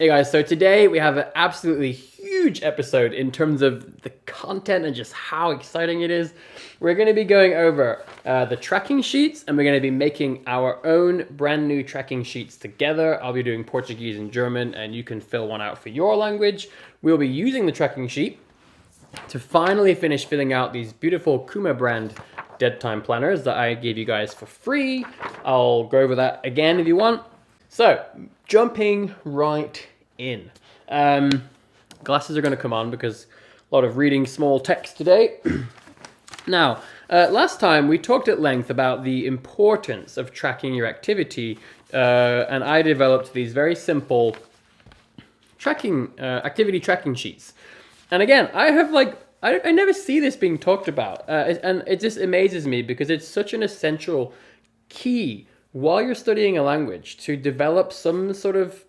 Hey guys, so today we have an absolutely huge episode in terms of the content and just how exciting it is. We're going to be going over the tracking sheets, and we're going to be making our own brand new tracking sheets together. I'll be doing Portuguese and German, and you can fill one out for your language. We'll be using the tracking sheet to finally finish filling out these beautiful Kuma brand dead time planners that I gave you guys for free. I'll go over that again if you want. So, jumping right in. Glasses are going to come on because a lot of reading small text today. Now, last time we talked at length about the importance of tracking your activity, and I developed these very simple activity tracking sheets. And again, I never see this being talked about, and it just amazes me because it's such an essential key while you're studying a language to develop some sort of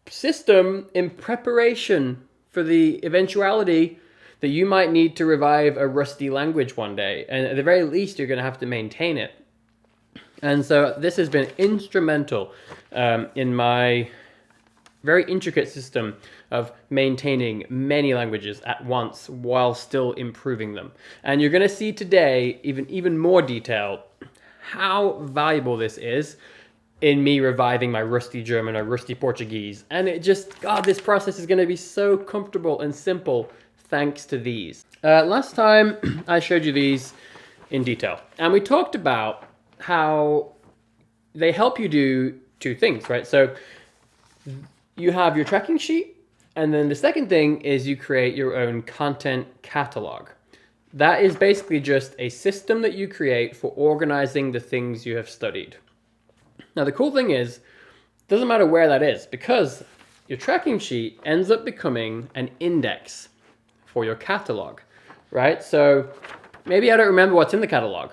system in preparation for the eventuality that you might need to revive a rusty language one day. And at the very least, you're going to have to maintain it. And so this has been instrumental in my very intricate system of maintaining many languages at once while still improving them. And you're going to see today, even more detail, how valuable this is in me reviving my rusty German or rusty Portuguese. And it just, God, this process is going to be so comfortable and simple thanks to these. Last time I showed you these in detail, and we talked about how they help you do two things, right? So you have your tracking sheet, and then the second thing is you create your own content catalog. That is basically just a system that you create for organizing the things you have studied. Now, the cool thing is, it doesn't matter where that is, because your tracking sheet ends up becoming an index for your catalog, right? So maybe I don't remember what's in the catalog.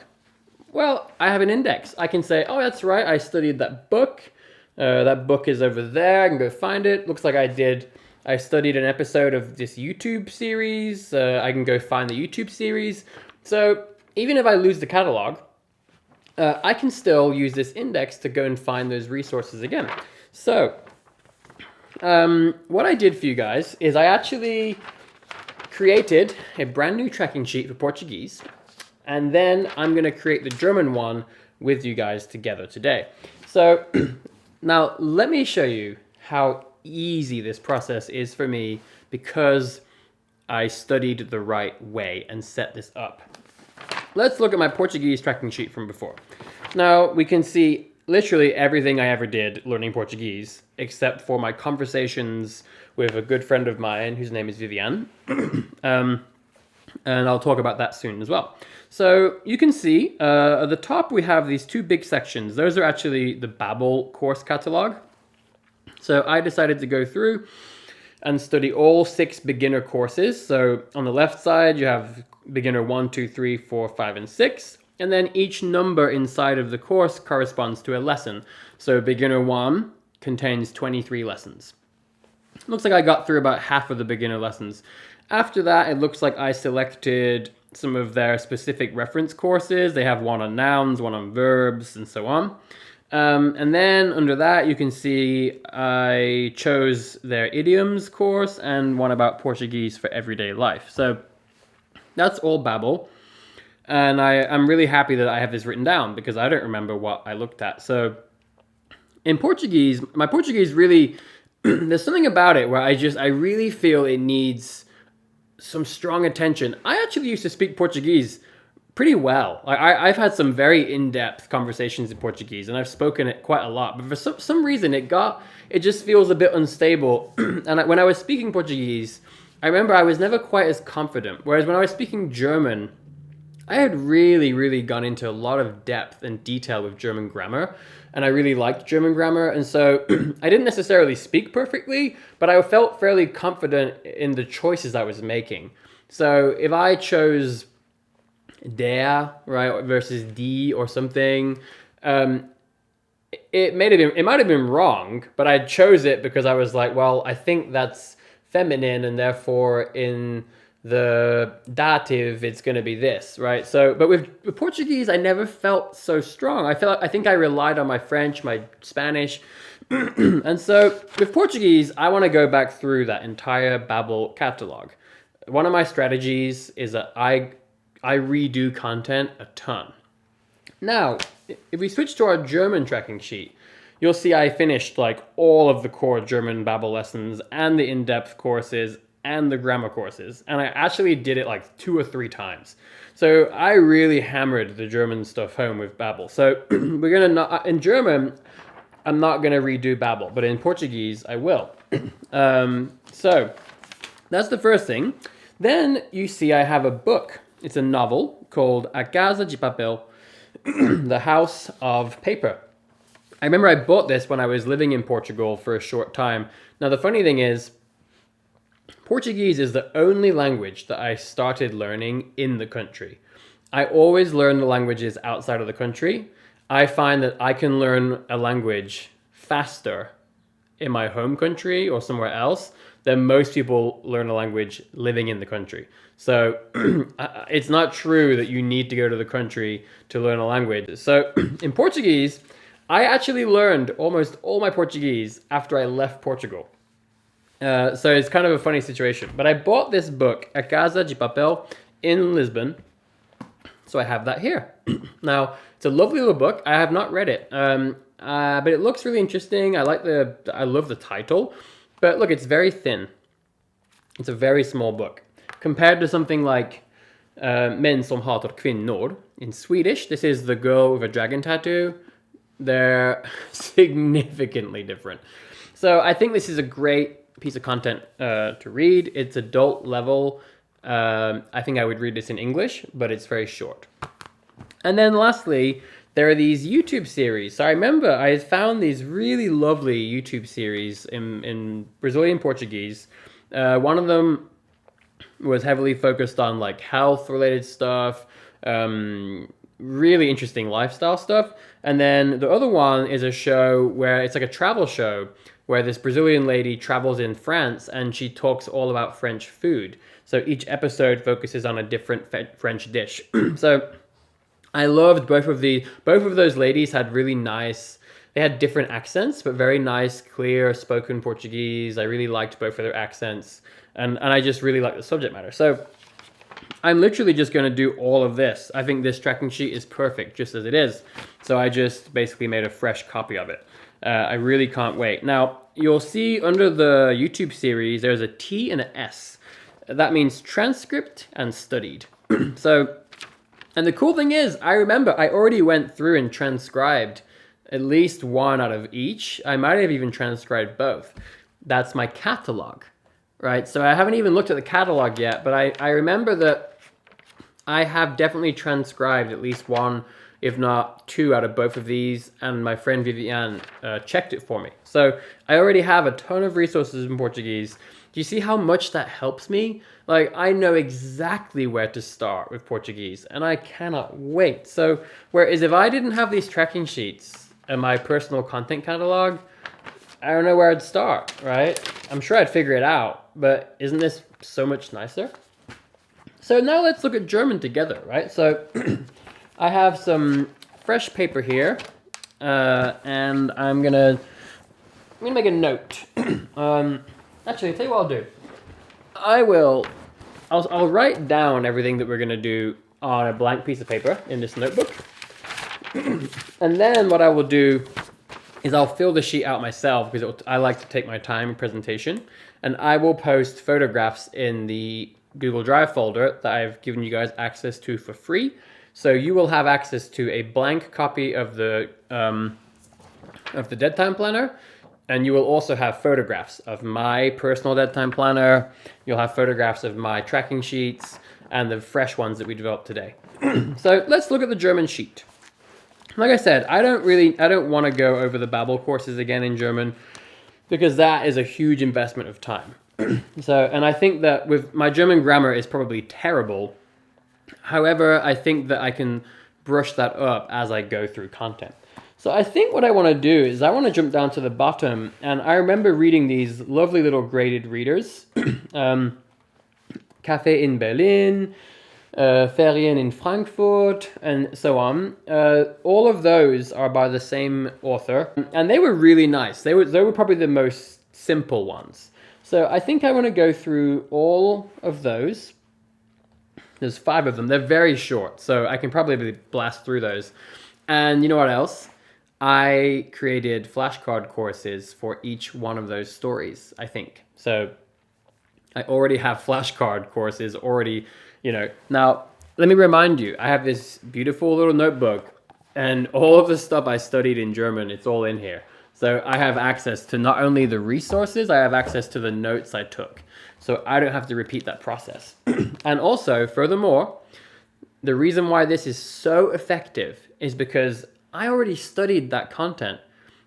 Well, I have an index. I can say, oh, that's right, I studied that book. That book is over there. I can go find it. Looks like I studied an episode of this YouTube series. I can go find the YouTube series. So even if I lose the catalog, I can still use this index to go and find those resources again. So what I did for you guys is I actually created a brand new tracking sheet for Portuguese, and then I'm going to create the German one with you guys together today. So now let me show you how easy this process is for me because I studied the right way and set this up. Let's look at my Portuguese tracking sheet from before. Now we can see literally everything I ever did learning Portuguese except for my conversations with a good friend of mine whose name is Vivian. And I'll talk about that soon as well. So you can see at the top we have these two big sections. Those are actually the Babel course catalog. So I decided to go through and study all 6 beginner courses. So on the left side, you have beginner 1, 2, 3, 4, 5, and 6. And then each number inside of the course corresponds to a lesson. So beginner 1 contains 23 lessons. Looks like I got through about half of the beginner lessons. After that, it looks like I selected some of their specific reference courses. They have one on nouns, one on verbs, and so on. And then under that, you can see I chose their idioms course and one about Portuguese for everyday life. So that's all Babel. And I'm really happy that I have this written down because I don't remember what I looked at. So in Portuguese, my Portuguese really, there's something about it where I really feel it needs some strong attention. I actually used to speak Portuguese pretty well. I've had some very in-depth conversations in Portuguese, and I've spoken it quite a lot. But for some reason, it just feels a bit unstable. And when I was speaking Portuguese, I remember I was never quite as confident. Whereas when I was speaking German, I had really, really gone into a lot of depth and detail with German grammar, and I really liked German grammar. And so I didn't necessarily speak perfectly, but I felt fairly confident in the choices I was making. So if I chose der, right, versus die or something, it might have been wrong, but I chose it because I was like, well, I think that's feminine, and therefore in the dative it's going to be this, right? So, but with Portuguese, I never felt so strong. I think I relied on my French, my Spanish, And so with Portuguese, I want to go back through that entire Babel catalog. One of my strategies is that I redo content a ton. Now, if we switch to our German tracking sheet, you'll see I finished like all of the core German Babel lessons and the in-depth courses and the grammar courses. And I actually did it like 2 or 3 times. So I really hammered the German stuff home with Babel. So we're gonna not, in German, I'm not gonna redo Babel, but in Portuguese, I will. So that's the first thing. Then you see I have a book. It's a novel called A Casa de Papel, The House of Paper. I remember I bought this when I was living in Portugal for a short time. Now the funny thing is, Portuguese is the only language that I started learning in the country. I always learn the languages outside of the country. I find that I can learn a language faster in my home country or somewhere else than most people learn a language living in the country. So it's not true that you need to go to the country to learn a language. So in Portuguese, I actually learned almost all my Portuguese after I left Portugal. So it's kind of a funny situation. But I bought this book, A Casa de Papel, in Lisbon. So I have that here. Now, it's a lovely little book. I have not read it. But it looks really interesting. I love the title. But look, it's very thin. It's a very small book. Compared to something like Män som hatar kvinnor in Swedish, this is the girl with a dragon tattoo. They're significantly different. So I think this is a great piece of content to read. It's adult level. I think I would read this in English, but it's very short. And then lastly, there are these YouTube series. So I remember I found these really lovely YouTube series in Brazilian Portuguese. One of them was heavily focused on like health related stuff, really interesting lifestyle stuff. And then the other one is a show where it's like a travel show where this Brazilian lady travels in France and she talks all about French food. So each episode focuses on a different French dish. So I loved both of these. Both of those ladies had really nice, they had different accents, but very nice, clear spoken Portuguese. I really liked both of their accents. And I just really like the subject matter. So I'm literally just going to do all of this. I think this tracking sheet is perfect just as it is. So I just basically made a fresh copy of it. I really can't wait. Now, you'll see under the YouTube series, there's a T and an S. That means transcript and studied. So, and the cool thing is, I remember I already went through and transcribed at least one out of each. I might have even transcribed both. That's my catalog. Right, so I haven't even looked at the catalog yet, but I remember that I have definitely transcribed at least one, if not 2 out of both of these, and my friend Vivian checked it for me. So I already have a ton of resources in Portuguese. Do you see how much that helps me? Like, I know exactly where to start with Portuguese, and I cannot wait. So, whereas if I didn't have these tracking sheets and my personal content catalog, I don't know where I'd start, right? I'm sure I'd figure it out, but isn't this so much nicer? So now let's look at German together, right? So I have some fresh paper here, and I'm gonna make a note. Actually, I'll tell you what I'll do. I'll write down everything that we're gonna do on a blank piece of paper in this notebook. And then what I will do is I'll fill the sheet out myself because I like to take my time in presentation, and I will post photographs in the Google Drive folder that I've given you guys access to for free. So you will have access to a blank copy of the dead time planner, and you will also have photographs of my personal dead time planner. You'll have photographs of my tracking sheets and the fresh ones that we developed today. So let's look at the German sheet. Like I said, I don't want to go over the Babel courses again in German because that is a huge investment of time. So, and I think that with my German grammar is probably terrible. However, I think that I can brush that up as I go through content. So I think what I want to do is I want to jump down to the bottom, and I remember reading these lovely little graded readers. Café in Berlin, Ferien in Frankfurt, and so on. All of those are by the same author, and they were really nice. They were probably the most simple ones. So I think I want to go through all of those. There's 5 of them. They're very short, so I can probably blast through those. And you know what else? I created flashcard courses for each one of those stories, I think. So I already have flashcard courses already, Now, let me remind you, I have this beautiful little notebook, and all of the stuff I studied in German, it's all in here. So I have access to not only the resources, I have access to the notes I took. So I don't have to repeat that process. And also, furthermore, the reason why this is so effective is because I already studied that content.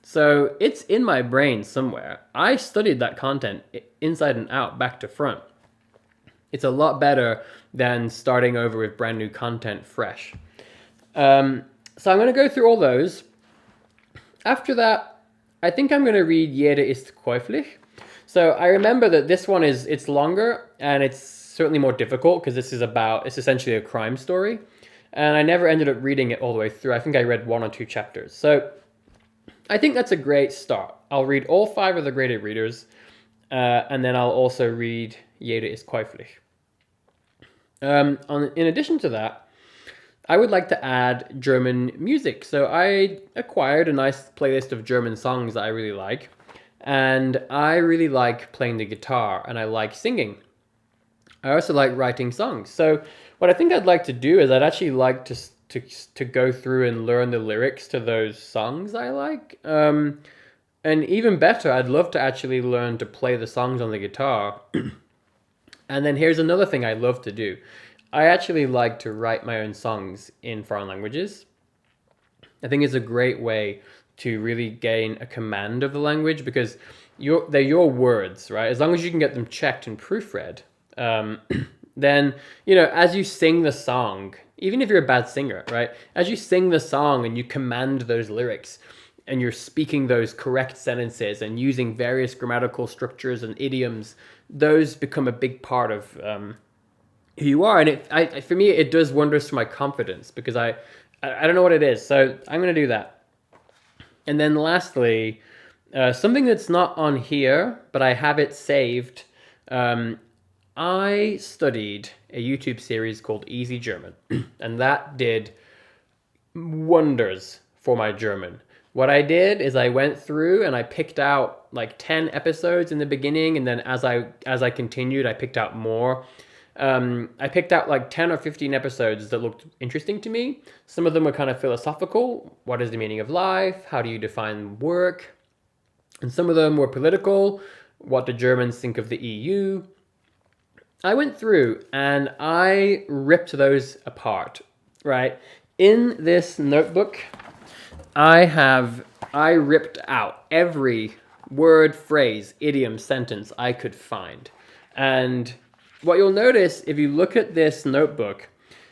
So it's in my brain somewhere. I studied that content inside and out, back to front. It's a lot better than starting over with brand new content fresh. So I'm going to go through all those. After that, I think I'm going to read Jeder ist käuflich. So I remember that this one it's longer, and it's certainly more difficult because it's essentially a crime story. And I never ended up reading it all the way through. I think I read 1 or 2 chapters. So I think that's a great start. I'll read all 5 of the graded readers, and then I'll also read Jeder ist käuflich. In addition to that, I would like to add German music. So I acquired a nice playlist of German songs that I really like. And I really like playing the guitar, and I like singing. I also like writing songs. So what I think I'd like to do is I'd actually like to go through and learn the lyrics to those songs I like. And even better, I'd love to actually learn to play the songs on the guitar. And then here's another thing I love to do. I actually like to write my own songs in foreign languages. I think it's a great way to really gain a command of the language, because they're your words, right? As long as you can get them checked and proofread, then, as you sing the song, even if you're a bad singer, right? As you sing the song and you command those lyrics, and you're speaking those correct sentences and using various grammatical structures and idioms, those become a big part of who you are. And for me, it does wonders for my confidence, because I don't know what it is. So I'm going to do that. And then lastly, something that's not on here, but I have it saved. I studied a YouTube series called Easy German, and that did wonders for my German. What I did is I went through and I picked out like 10 episodes in the beginning, and then as I continued, I picked out more. I picked out like 10 or 15 episodes that looked interesting to me. Some of them were kind of philosophical. What is the meaning of life? How do you define work? And some of them were political. What do Germans think of the EU? I went through and I ripped those apart, right? In this notebook, I ripped out every word, phrase, idiom, sentence I could find. And what you'll notice if you look at this notebook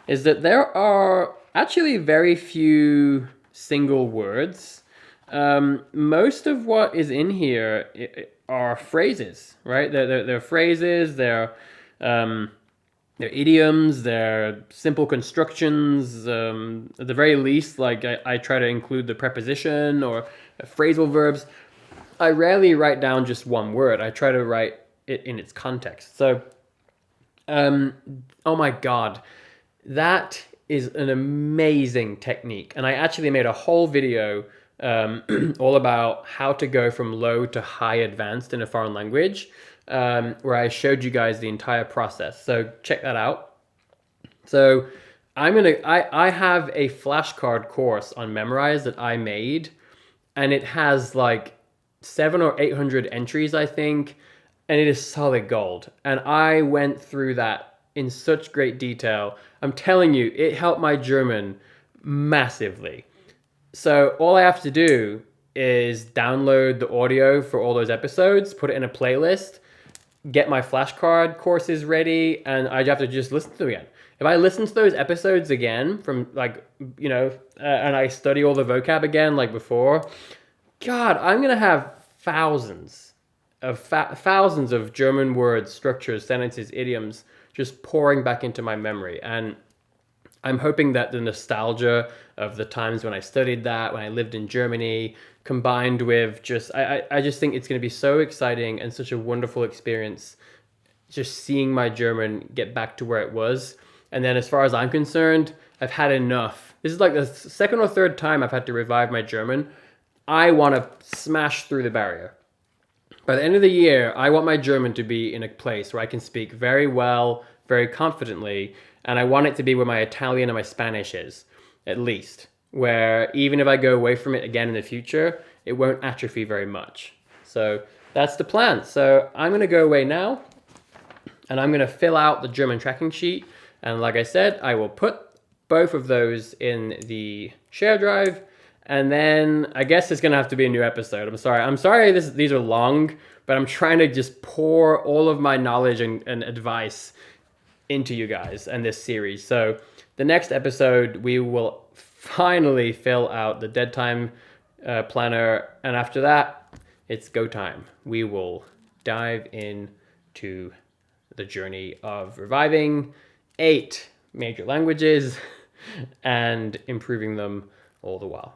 is that there are actually very few single words. Most of what is in here are phrases, right? They're phrases, they're idioms, they're simple constructions. At the very least, like I try to include the preposition or phrasal verbs. I rarely write down just one word. I try to write it in its context. So oh my God, that is an amazing technique. And I actually made a whole video all about how to go from low to high advanced in a foreign language, where I showed you guys the entire process. So check that out. So I have a flashcard course on Memrise that I made, and it has like 700 or 800 entries, I think. And it is solid gold. And I went through that in such great detail. I'm telling you, it helped my German massively. So all I have to do is download the audio for all those episodes, put it in a playlist, get my flashcard courses ready, and I have to just listen to them again. If I listen to those episodes again from and I study all the vocab again like before, God, I'm going to have thousands of thousands of German words, structures, sentences, idioms just pouring back into my memory. And I'm hoping that the nostalgia of the times when I studied that, when I lived in Germany, combined with just, I just think it's going to be so exciting and such a wonderful experience just seeing my German get back to where it was. And then as far as I'm concerned, I've had enough. This is like the second or third time I've had to revive my German. I want to smash through the barrier. By the end of the year, I want my German to be in a place where I can speak very well, very confidently, and I want it to be where my Italian and my Spanish is, at least. Where even if I go away from it again in the future, it won't atrophy very much. So that's the plan. So I'm going to go away now, and I'm going to fill out the German tracking sheet. And like I said, I will put both of those in the share drive. And then I guess it's going to have to be a new episode. I'm sorry these are long, but I'm trying to just pour all of my knowledge and advice into you guys and this series. So the next episode, we will finally fill out the dead time planner. And after that, it's go time. We will dive into the journey of reviving 8 major languages and improving them all the while.